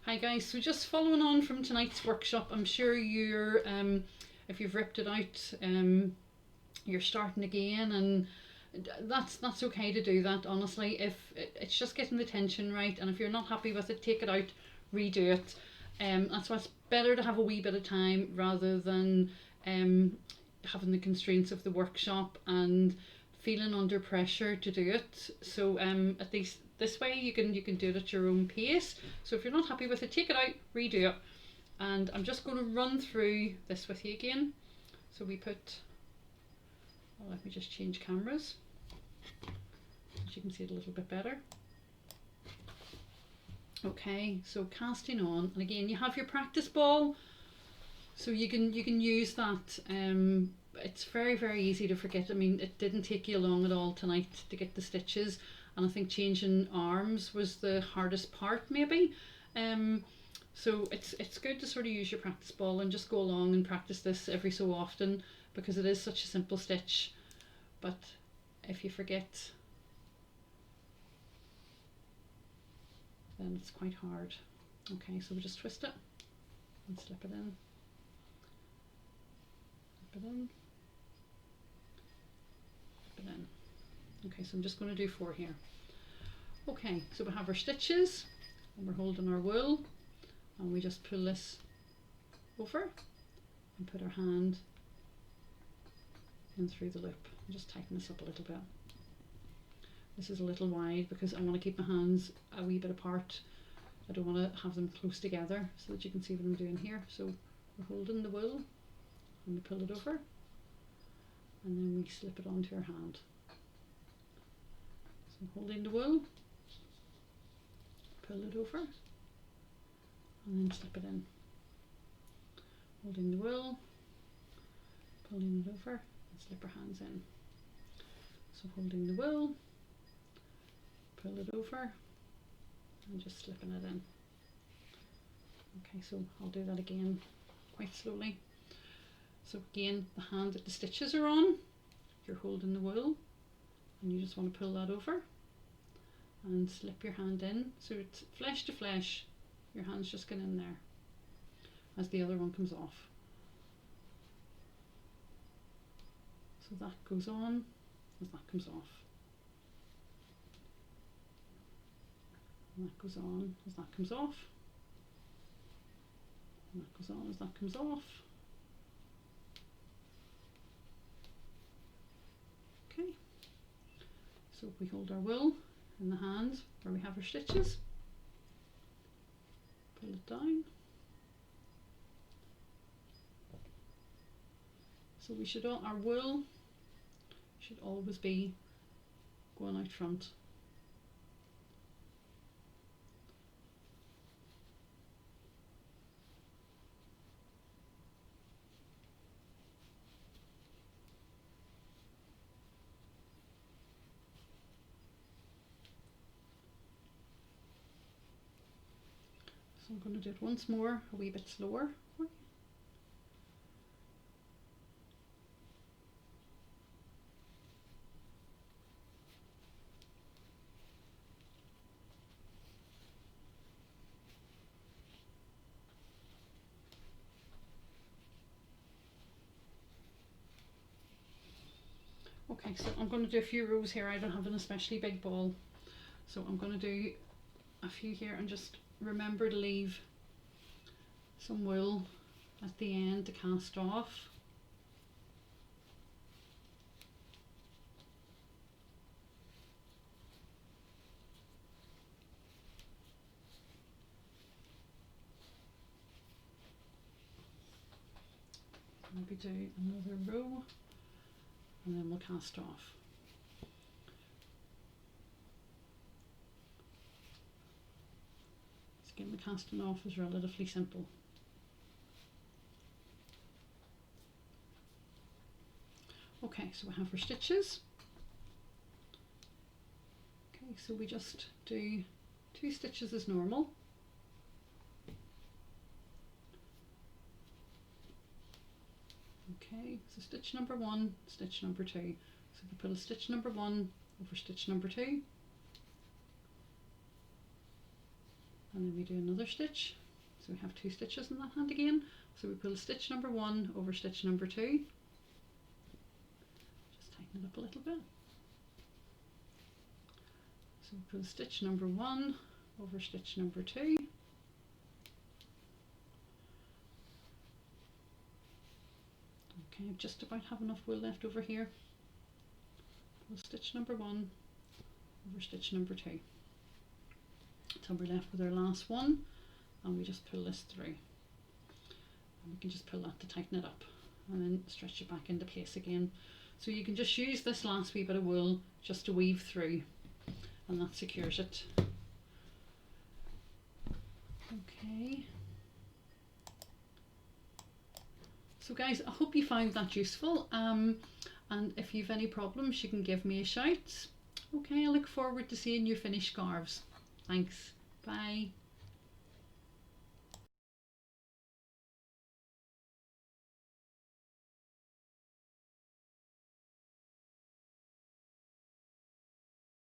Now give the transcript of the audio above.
Hi guys, so just following on from tonight's workshop, I'm sure you're, if you've ripped it out, you're starting again, and that's okay to do that, honestly. If it's just getting the tension right, and if you're not happy with it, take it out, redo it. That's why it's better to have a wee bit of time rather than having the constraints of the workshop and feeling under pressure to do it. So at least this way you can do it at your own pace. So if you're not happy with it, take it out, redo it. And I'm just going to run through this with you again. So we put, well, let me just change cameras so you can see it a little bit better. Okay, so casting on, and again you have your practice ball, so you can use that. It's very easy to forget. I mean, it didn't take you long at all tonight to get the stitches, and I think changing arms was the hardest part maybe. So it's good to sort of use your practice ball and just go along and practice this every so often, because it is such a simple stitch. But if you forget, then it's quite hard. Okay, so we just twist it and slip it in. Slip it in. Slip it in. Okay, so I'm just going to do 4 here. Okay, so we have our stitches and we're holding our wool, and we just pull this over and put our hand in through the loop and just tighten this up a little bit. This is a little wide because I want to keep my hands a wee bit apart. I don't want to have them close together, so that you can see what I'm doing here. So we're holding the wool and we pull it over, and then we slip it onto our hand. So holding the wool, pull it over, and then slip it in. Holding the wool, pulling it over, and slip our hands in. So holding the wool, pull it over, and just slipping it in. Okay, so I'll do that again quite slowly. So again, the hand that the stitches are on, you're holding the wool, and you just want to pull that over and slip your hand in, so it's flesh to flesh. Your hand's just going in there as the other one comes off. So that goes on as that comes off. And that goes on as that comes off. And that goes on as that comes off. Okay. So we hold our wool in the hand where we have our stitches. Pull it down. So we should our wool should always be going out front. So I'm going to do it once more, a wee bit slower. Okay, so I'm going to do a few rows here. I don't have an especially big ball, so I'm going to do a few here, and just remember to leave some wool at the end to cast off. Maybe do another row, and then we'll cast off. Again, the casting off is relatively simple. Okay, so we have our stitches. Okay, so we just do 2 stitches as normal. Okay, so stitch number 1, stitch number 2. So we put a stitch number 1 over stitch number 2. and then we do another stitch. So we have 2 stitches in that hand again. So we pull stitch number 1 over stitch number 2. Just tighten it up a little bit. So we pull stitch number 1 over stitch number 2. Okay, I just about have enough wool left over here. Pull stitch number 1 over stitch number 2. So we're left with our last one, and we just pull this through. And we can just pull that to tighten it up, and then stretch it back into place again. So you can just use this last wee bit of wool just to weave through, and that secures it. Okay. So guys, I hope you found that useful, and if you've any problems you can give me a shout. Okay, I look forward to seeing your finished scarves. Thanks. Bye.